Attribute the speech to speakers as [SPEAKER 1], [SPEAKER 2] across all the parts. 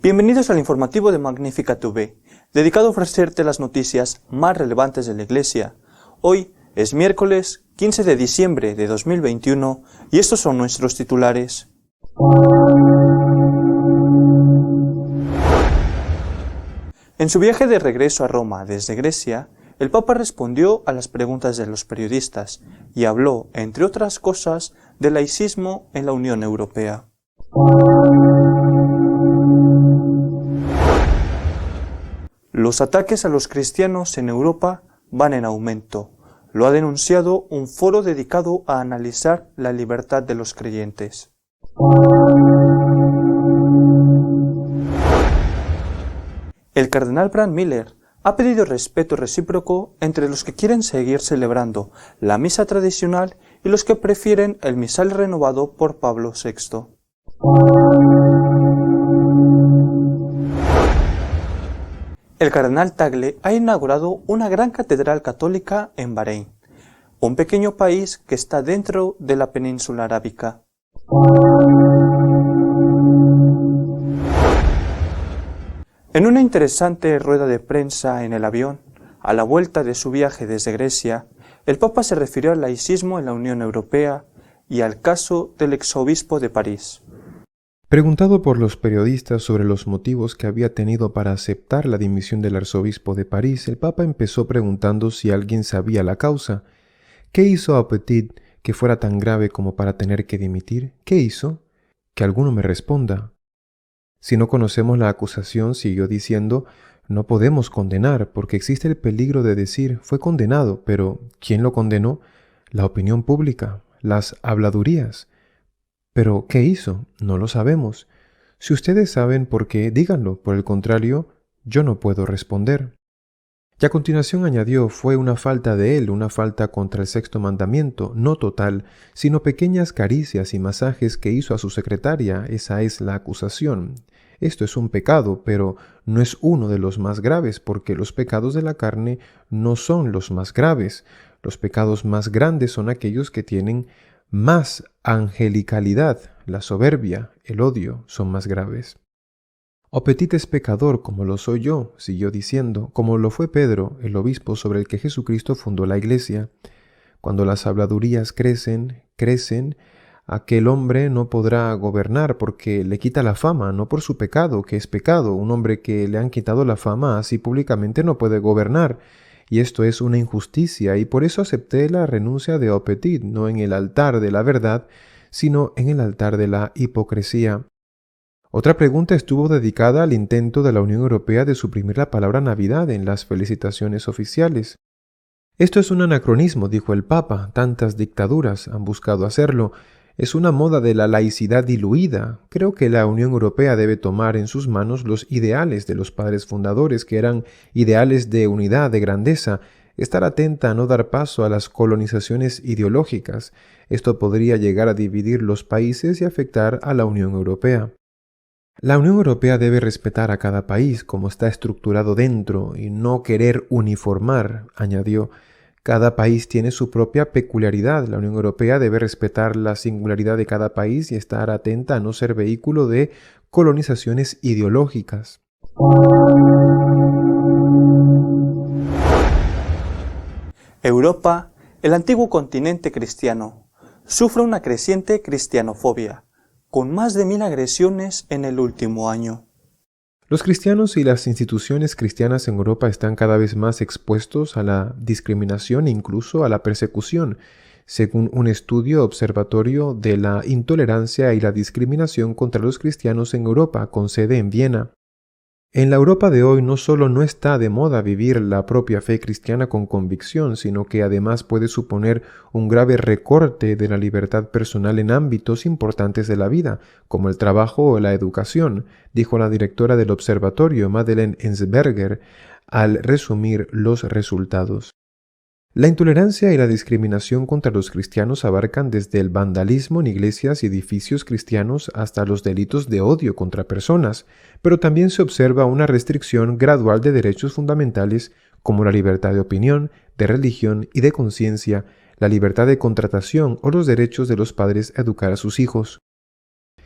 [SPEAKER 1] Bienvenidos al informativo de Magnífica TV, dedicado a ofrecerte las noticias más relevantes de la Iglesia. Hoy es miércoles 15 de diciembre de 2021 y estos son nuestros titulares. En su viaje de regreso a Roma desde Grecia, el Papa respondió a las preguntas de los periodistas y habló, entre otras cosas, del laicismo en la Unión Europea. Los ataques a los cristianos en Europa van en aumento. Lo ha denunciado un foro dedicado a analizar la libertad de los creyentes. El cardenal Brand Miller ha pedido respeto recíproco entre los que quieren seguir celebrando la misa tradicional y los que prefieren el misal renovado por Pablo VI. El cardenal Tagle ha inaugurado una gran catedral católica en Bahrein, un pequeño país que está dentro de la península arábica. En una interesante rueda de prensa en el avión, a la vuelta de su viaje desde Grecia, el Papa se refirió al laicismo en la Unión Europea y al caso del exobispo de París.
[SPEAKER 2] Preguntado por los periodistas sobre los motivos que había tenido para aceptar la dimisión del arzobispo de París, el Papa empezó preguntando si alguien sabía la causa. ¿Qué hizo a Petit que fuera tan grave como para tener que dimitir? ¿Qué hizo? Que alguno me responda. Si no conocemos la acusación, siguió diciendo, no podemos condenar, porque existe el peligro de decir, fue condenado, pero ¿quién lo condenó? La opinión pública, las habladurías. ¿Pero qué hizo? No lo sabemos. Si ustedes saben por qué, díganlo. Por el contrario, yo no puedo responder. Y a continuación añadió, fue una falta de él, una falta contra el sexto mandamiento, no total, sino pequeñas caricias y masajes que hizo a su secretaria. Esa es la acusación. Esto es un pecado, pero no es uno de los más graves, porque los pecados de la carne no son los más graves. Los pecados más grandes son aquellos que tienen más angelicalidad, la soberbia, el odio son más graves. O Petit es pecador como lo soy yo, siguió diciendo, como lo fue Pedro, el obispo sobre el que Jesucristo fundó la iglesia. Cuando las habladurías crecen, aquel hombre no podrá gobernar porque le quita la fama, no por su pecado, que es pecado. Un hombre que le han quitado la fama así públicamente no puede gobernar. Y esto es una injusticia, y por eso acepté la renuncia de Petit, no en el altar de la verdad, sino en el altar de la hipocresía. Otra pregunta estuvo dedicada al intento de la Unión Europea de suprimir la palabra Navidad en las felicitaciones oficiales. Esto es un anacronismo, dijo el Papa, tantas dictaduras han buscado hacerlo. Es una moda de la laicidad diluida. Creo que la Unión Europea debe tomar en sus manos los ideales de los padres fundadores, que eran ideales de unidad, de grandeza, estar atenta a no dar paso a las colonizaciones ideológicas. Esto podría llegar a dividir los países y afectar a la Unión Europea. La Unión Europea debe respetar a cada país como está estructurado dentro y no querer uniformar, añadió. Cada país tiene su propia peculiaridad. La Unión Europea debe respetar la singularidad de cada país y estar atenta a no ser vehículo de colonizaciones ideológicas.
[SPEAKER 1] Europa, el antiguo continente cristiano, sufre una creciente cristianofobia, con más de 1000 agresiones en el último año.
[SPEAKER 2] Los cristianos y las instituciones cristianas en Europa están cada vez más expuestos a la discriminación e incluso a la persecución, según un estudio observatorio de la intolerancia y la discriminación contra los cristianos en Europa, con sede en Viena. En la Europa de hoy no solo no está de moda vivir la propia fe cristiana con convicción, sino que además puede suponer un grave recorte de la libertad personal en ámbitos importantes de la vida, como el trabajo o la educación, dijo la directora del observatorio, Madeleine Ensberger, al resumir los resultados. La intolerancia y la discriminación contra los cristianos abarcan desde el vandalismo en iglesias y edificios cristianos hasta los delitos de odio contra personas, pero también se observa una restricción gradual de derechos fundamentales como la libertad de opinión, de religión y de conciencia, la libertad de contratación o los derechos de los padres a educar a sus hijos.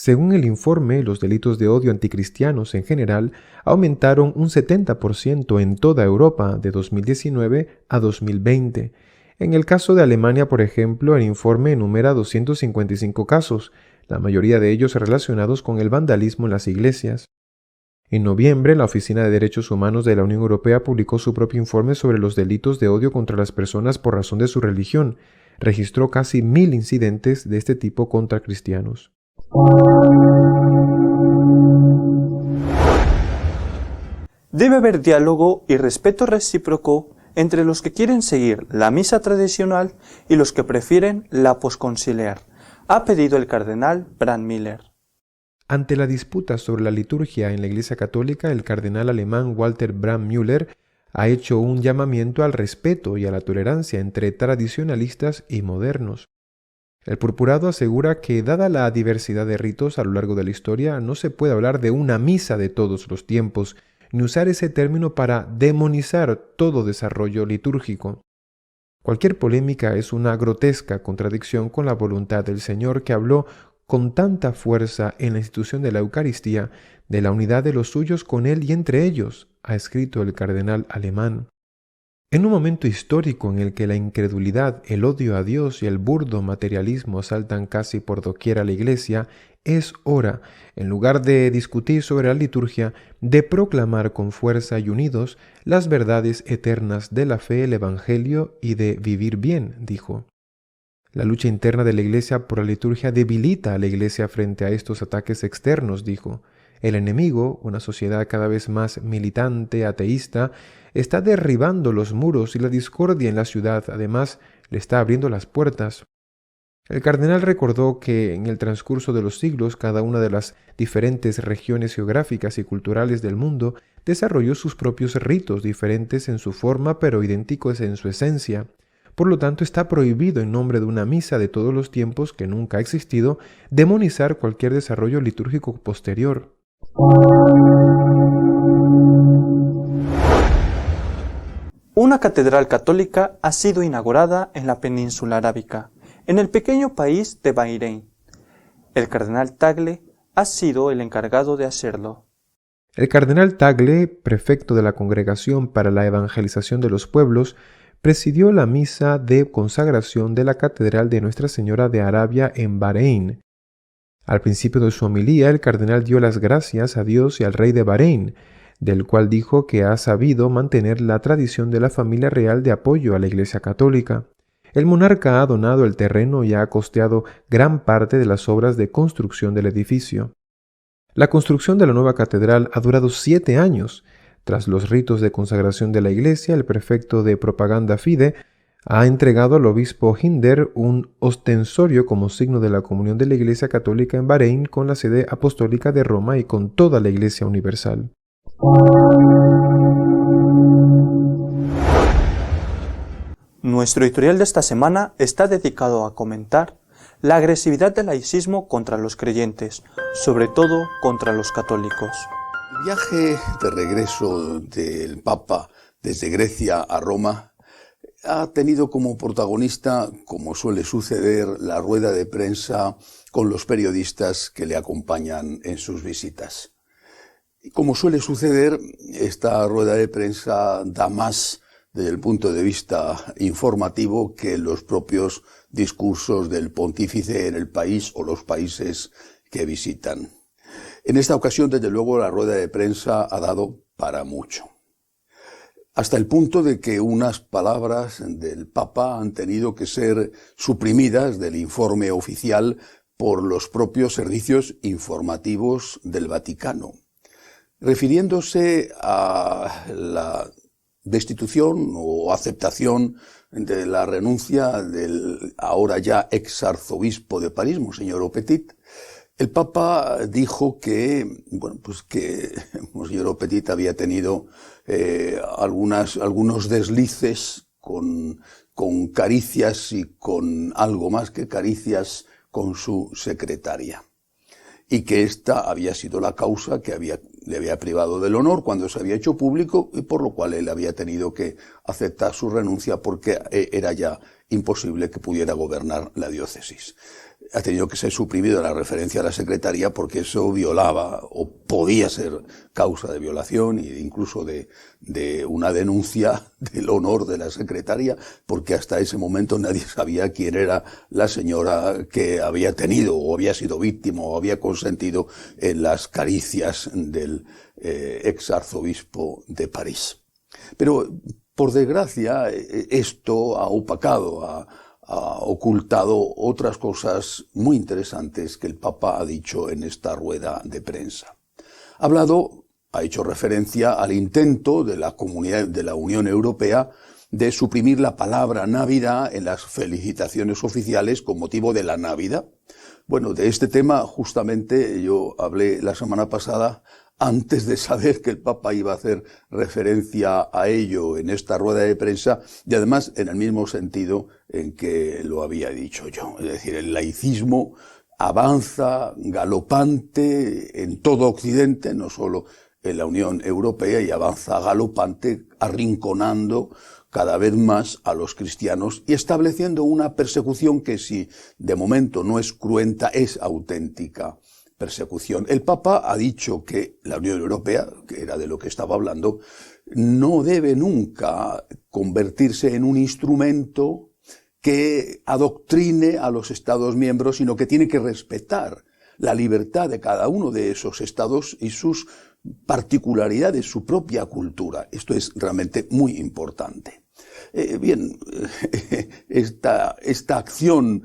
[SPEAKER 2] Según el informe, los delitos de odio anticristianos en general aumentaron un 70% en toda Europa de 2019 a 2020. En el caso de Alemania, por ejemplo, el informe enumera 255 casos, la mayoría de ellos relacionados con el vandalismo en las iglesias. En noviembre, la Oficina de Derechos Humanos de la Unión Europea publicó su propio informe sobre los delitos de odio contra las personas por razón de su religión. Registró casi 1000 incidentes de este tipo contra cristianos.
[SPEAKER 1] Debe haber diálogo y respeto recíproco entre los que quieren seguir la misa tradicional y los que prefieren la posconciliar, ha pedido el cardenal Brandmüller.
[SPEAKER 2] Ante la disputa sobre la liturgia en la Iglesia Católica, el cardenal alemán Walter Brandmüller ha hecho un llamamiento al respeto y a la tolerancia entre tradicionalistas y modernos. El purpurado asegura que, dada la diversidad de ritos a lo largo de la historia, no se puede hablar de una misa de todos los tiempos, ni usar ese término para demonizar todo desarrollo litúrgico. Cualquier polémica es una grotesca contradicción con la voluntad del Señor, que habló con tanta fuerza en la institución de la Eucaristía, de la unidad de los suyos con Él y entre ellos, ha escrito el cardenal alemán. En un momento histórico en el que la incredulidad, el odio a Dios y el burdo materialismo asaltan casi por doquier a la Iglesia, es hora, en lugar de discutir sobre la liturgia, de proclamar con fuerza y unidos las verdades eternas de la fe, el Evangelio y de vivir bien, dijo. La lucha interna de la Iglesia por la liturgia debilita a la Iglesia frente a estos ataques externos, dijo. El enemigo, una sociedad cada vez más militante, ateísta, está derribando los muros y la discordia en la ciudad, además, le está abriendo las puertas. El cardenal recordó que en el transcurso de los siglos cada una de las diferentes regiones geográficas y culturales del mundo desarrolló sus propios ritos diferentes en su forma pero idénticos en su esencia. Por lo tanto, está prohibido en nombre de una misa de todos los tiempos que nunca ha existido demonizar cualquier desarrollo litúrgico posterior.
[SPEAKER 1] Una catedral católica ha sido inaugurada en la península arábica, en el pequeño país de Bahrein. El cardenal Tagle ha sido el encargado de hacerlo.
[SPEAKER 2] El cardenal Tagle, prefecto de la Congregación para la Evangelización de los Pueblos, presidió la misa de consagración de la Catedral de Nuestra Señora de Arabia en Bahrein. Al principio de su homilía, el cardenal dio las gracias a Dios y al rey de Bahrein, del cual dijo que ha sabido mantener la tradición de la familia real de apoyo a la Iglesia Católica. El monarca ha donado el terreno y ha costeado gran parte de las obras de construcción del edificio. La construcción de la nueva catedral ha durado 7 años. Tras los ritos de consagración de la Iglesia, el prefecto de Propaganda Fide ha entregado al obispo Hinder un ostensorio como signo de la comunión de la Iglesia Católica en Bahrein con la sede apostólica de Roma y con toda la Iglesia universal.
[SPEAKER 1] Nuestro editorial de esta semana está dedicado a comentar la agresividad del laicismo contra los creyentes, sobre todo contra los católicos.
[SPEAKER 3] El viaje de regreso del Papa desde Grecia a Roma ha tenido como protagonista, como suele suceder, la rueda de prensa con los periodistas que le acompañan en sus visitas. Y como suele suceder, esta rueda de prensa da más desde el punto de vista informativo que los propios discursos del pontífice en el país o los países que visitan. En esta ocasión, desde luego, la rueda de prensa ha dado para mucho. Hasta el punto de que unas palabras del Papa han tenido que ser suprimidas del informe oficial por los propios servicios informativos del Vaticano, refiriéndose a la destitución o aceptación de la renuncia del ahora ya exarzobispo de París, Monseñor Aupetit. El Papa dijo que, que Monseñor Aupetit había tenido algunos deslices con caricias y con algo más que caricias con su secretaria, y que esta había sido la causa que le había privado del honor cuando se había hecho público y por lo cual él había tenido que aceptar su renuncia porque era ya imposible que pudiera gobernar la diócesis. ha tenido que ser suprimido la referencia a la secretaría porque eso violaba o podía ser causa de violación e incluso de una denuncia del honor de la secretaria, porque hasta ese momento nadie sabía quién era la señora que había tenido o había sido víctima o había consentido en las caricias del ex arzobispo de París. Pero, por desgracia, esto ha opacado, ha ocultado otras cosas muy interesantes que el Papa ha dicho en esta rueda de prensa. Ha hecho referencia al intento de la Comunidad de la Unión Europea de suprimir la palabra Navidad en las felicitaciones oficiales con motivo de la Navidad. Bueno, de este tema justamente yo hablé la semana pasada antes de saber que el Papa iba a hacer referencia a ello en esta rueda de prensa, y además en el mismo sentido en que lo había dicho yo. Es decir, el laicismo avanza galopante en todo Occidente, no solo en la Unión Europea, y avanza galopante arrinconando cada vez más a los cristianos y estableciendo una persecución que, si de momento no es cruenta, es auténtica persecución. El Papa ha dicho que la Unión Europea, que era de lo que estaba hablando, no debe nunca convertirse en un instrumento que adoctrine a los Estados miembros, sino que tiene que respetar la libertad de cada uno de esos Estados y sus particularidades, su propia cultura. Esto es realmente muy importante. Esta acción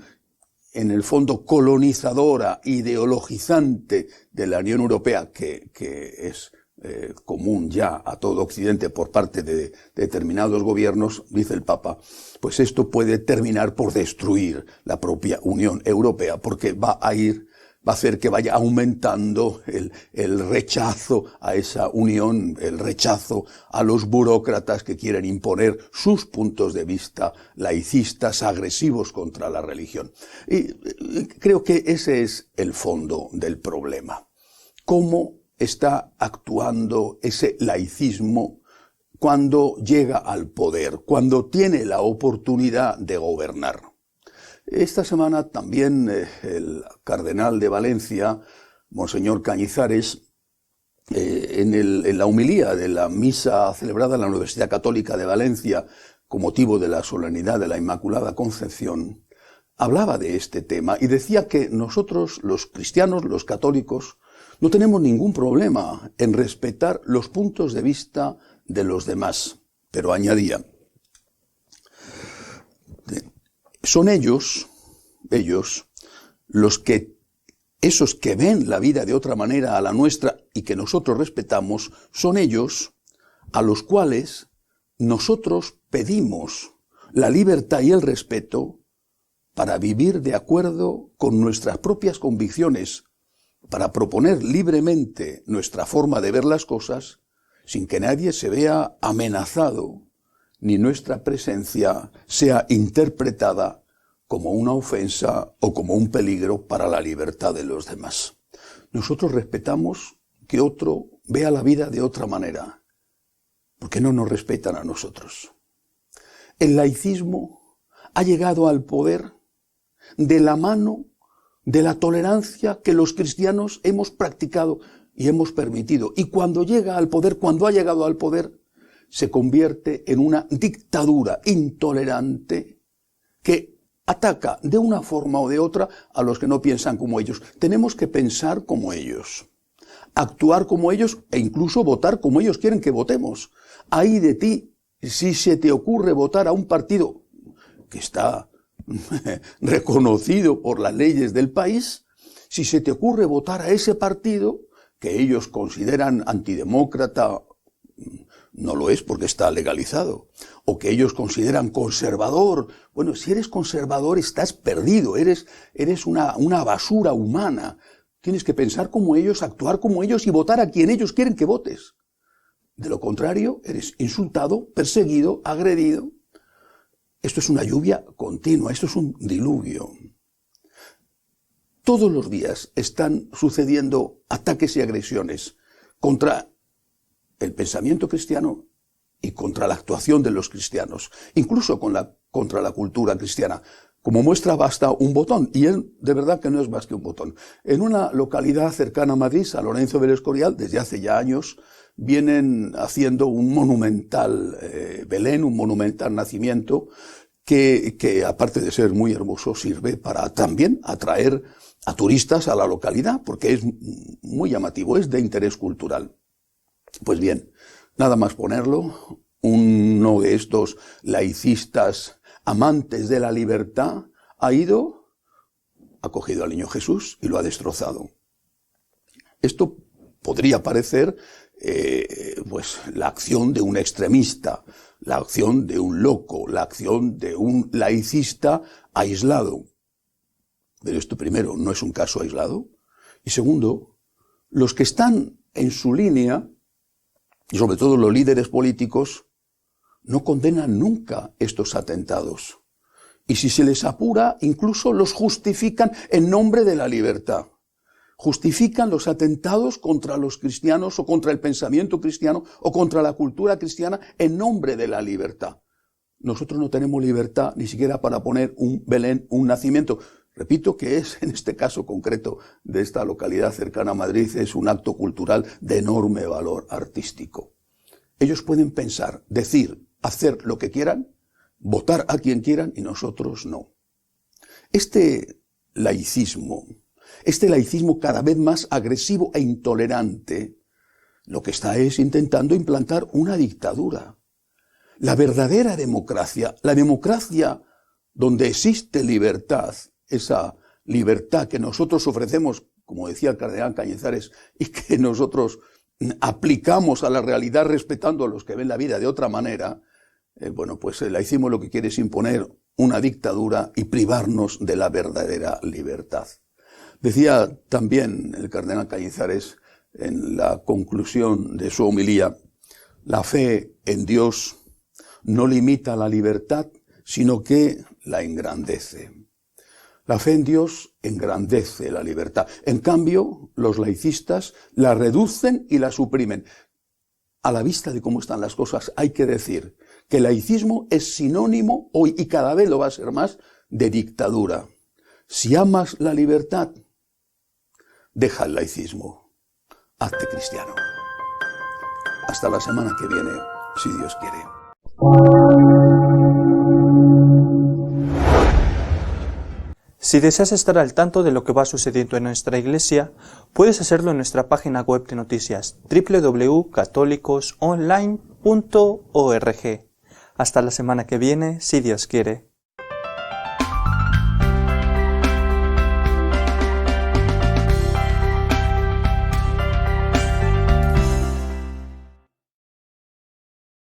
[SPEAKER 3] en el fondo colonizadora, ideologizante de la Unión Europea, que es común ya a todo Occidente por parte de determinados gobiernos, dice el Papa, pues esto puede terminar por destruir la propia Unión Europea, porque va a hacer que vaya aumentando el rechazo a esa unión, el rechazo a los burócratas que quieren imponer sus puntos de vista laicistas, agresivos contra la religión. Y creo que ese es el fondo del problema. ¿Cómo está actuando ese laicismo cuando llega al poder, cuando tiene la oportunidad de gobernar? Esta semana también el cardenal de Valencia, Monseñor Cañizares, en la homilía de la misa celebrada en la Universidad Católica de Valencia con motivo de la solemnidad de la Inmaculada Concepción, hablaba de este tema y decía que nosotros, los cristianos, los católicos, no tenemos ningún problema en respetar los puntos de vista de los demás, pero añadía: son ellos, esos que ven la vida de otra manera a la nuestra y que nosotros respetamos, son ellos a los cuales nosotros pedimos la libertad y el respeto para vivir de acuerdo con nuestras propias convicciones, para proponer libremente nuestra forma de ver las cosas sin que nadie se vea amenazado ni nuestra presencia sea interpretada como una ofensa o como un peligro para la libertad de los demás. Nosotros respetamos que otro vea la vida de otra manera, porque no nos respetan a nosotros. El laicismo ha llegado al poder de la mano de la tolerancia que los cristianos hemos practicado y hemos permitido. Y cuando llega al poder, cuando ha llegado al poder, se convierte en una dictadura intolerante que ataca de una forma o de otra a los que no piensan como ellos. Tenemos que pensar como ellos, actuar como ellos e incluso votar como ellos quieren que votemos. Ay de ti si se te ocurre votar a un partido que está reconocido por las leyes del país, si se te ocurre votar a ese partido que ellos consideran antidemócrata, no lo es porque está legalizado, o que ellos consideran conservador. Bueno, si eres conservador estás perdido, eres una basura humana. Tienes que pensar como ellos, actuar como ellos y votar a quien ellos quieren que votes. De lo contrario, eres insultado, perseguido, agredido. Esto es una lluvia continua, esto es un diluvio. Todos los días están sucediendo ataques y agresiones contra el pensamiento cristiano y contra la actuación de los cristianos, incluso contra la cultura cristiana, Como muestra basta un botón, y él de verdad que no es más que un botón. En una localidad cercana a Madrid, San Lorenzo del Escorial, desde hace ya años, vienen haciendo un monumental Belén, un monumental nacimiento, que aparte de ser muy hermoso, sirve para también atraer a turistas a la localidad, porque es muy llamativo, es de interés cultural. Pues bien, nada más ponerlo, uno de estos laicistas amantes de la libertad ha cogido al niño Jesús y lo ha destrozado. Esto podría parecer pues la acción de un extremista, la acción de un loco, la acción de un laicista aislado. Pero esto primero no es un caso aislado. Y segundo, los que están en su línea, y sobre todo los líderes políticos, no condenan nunca estos atentados. Y si se les apura, incluso los justifican en nombre de la libertad. Justifican los atentados contra los cristianos o contra el pensamiento cristiano o contra la cultura cristiana en nombre de la libertad. Nosotros no tenemos libertad ni siquiera para poner un Belén, un nacimiento. Repito que es, en este caso concreto de esta localidad cercana a Madrid, es un acto cultural de enorme valor artístico. Ellos pueden pensar, decir, hacer lo que quieran, votar a quien quieran y nosotros no. Este laicismo cada vez más agresivo e intolerante, lo que está es intentando implantar una dictadura. La verdadera democracia, la democracia donde existe libertad, esa libertad que nosotros ofrecemos, como decía el cardenal Cañizares, y que nosotros aplicamos a la realidad respetando a los que ven la vida de otra manera, pues el laicismo lo que quiere es imponer una dictadura y privarnos de la verdadera libertad. Decía también el cardenal Cañizares en la conclusión de su homilía, la fe en Dios no limita la libertad, sino que la engrandece. La fe en Dios engrandece la libertad. En cambio, los laicistas la reducen y la suprimen. A la vista de cómo están las cosas, hay que decir que el laicismo es sinónimo, hoy y cada vez lo va a ser más, de dictadura. Si amas la libertad, deja el laicismo. Hazte cristiano. Hasta la semana que viene, si Dios quiere.
[SPEAKER 1] Si deseas estar al tanto de lo que va sucediendo en nuestra iglesia, puedes hacerlo en nuestra página web de noticias www.católicosonline.org. Hasta la semana que viene, si Dios quiere.